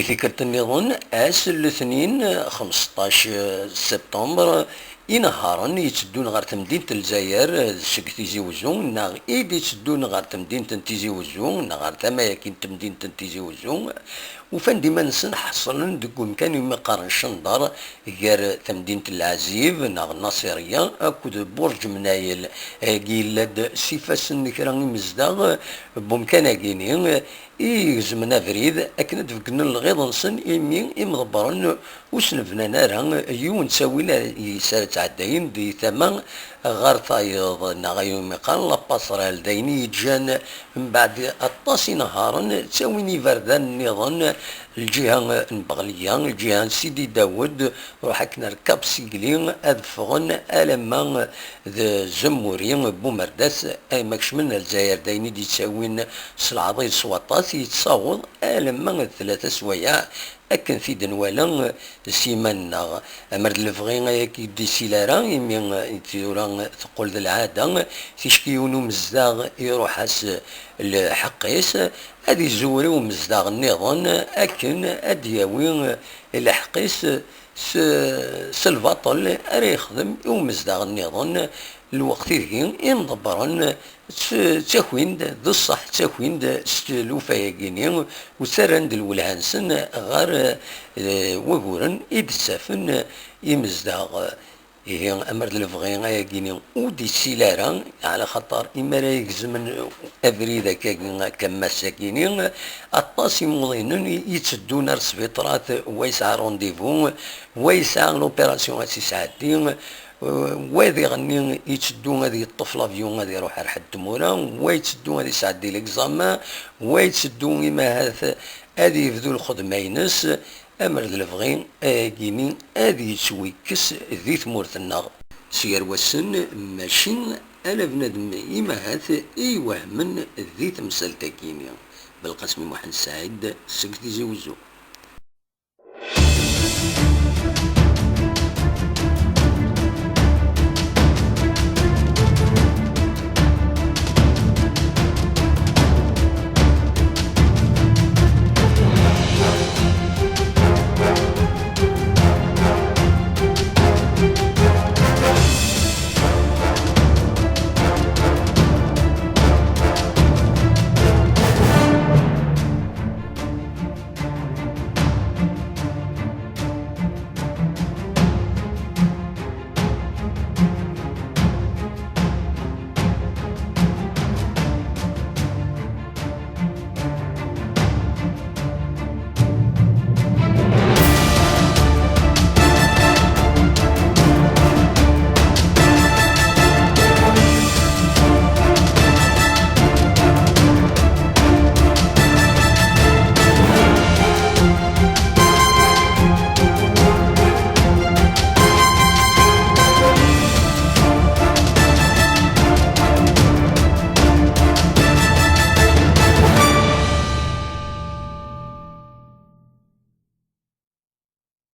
ذكرت النظام أس الاثنين 15 سبتمبر نهارا يتسدون غير تمدينة الجزائر شك تيزي وزون ناغ إيد يتسدون غير تمدينة تيزي وزون ناغ تماياكين تمدينة تيزي وزون وفان ديما نسن حصلن ديك مكان يمقارن شندر غير تمدينة العزيب ناغ الناصرية أكود برج منايل قيلاد سيفاس نكرا مزداغ بمكان كيني يزمنا فريد أكن دفقنا الغيض نسن إمي إمضبرن وسنفنا نارا يون تساوينا يسار تعدين دي ثمان غار طايض نغيوم قال لاباسرال دايني يتجان من بعد الطاسي نهارا تساويني فردان نظن الجهة البغلية الجهة سيدي داود وحك نركب سيقلين أدفغن ألما ذا زموري بومرداس أي ماكش من الجزائر دايني دي تساوين سلعضي سواطاس يتصاوض ألما ثلاثة سوايع أكن في دنوالا سيمانا أمرد الفغين كي دي سيلارا يمين تيورا تقول ذا العادة تيشكيونو مزداغ يروحاس الحقيس هادي زوري ومزداغ النظام أكن أدياوي الحقيس سلفاطل أري يخدم ومزداغ النظام الوقت ذي مضبرا تاكوين ذو الصح تاكوين لوفايقيني وسرند الولهانسن غار وقورن إدسافن يمزداغ إيه أمر الفغين غايقيني ودي سيلارا على خطر إما لا يجزمن أبريدا كما ساكيني الطاسي موضينن يتسدون رسبيطرات ويسعى رونديفو ويسعى لوبيراسيون هاسي ساعتين وهذي غني يتسدون هذه الطفله فيون هذه يروح على حد تموره ويتسدون هذه ساعه ديال ليكزامان ويتسدون ما هذه يبدو الخدمه ينس امر الفغين كيني هذه يسوي كس ذي ثمورتنا سير وسن ماشين انا بنادم إما هذا ايوه من ذي تمثال تاكيني بالقسم محمد سعيد سكتي زوزو.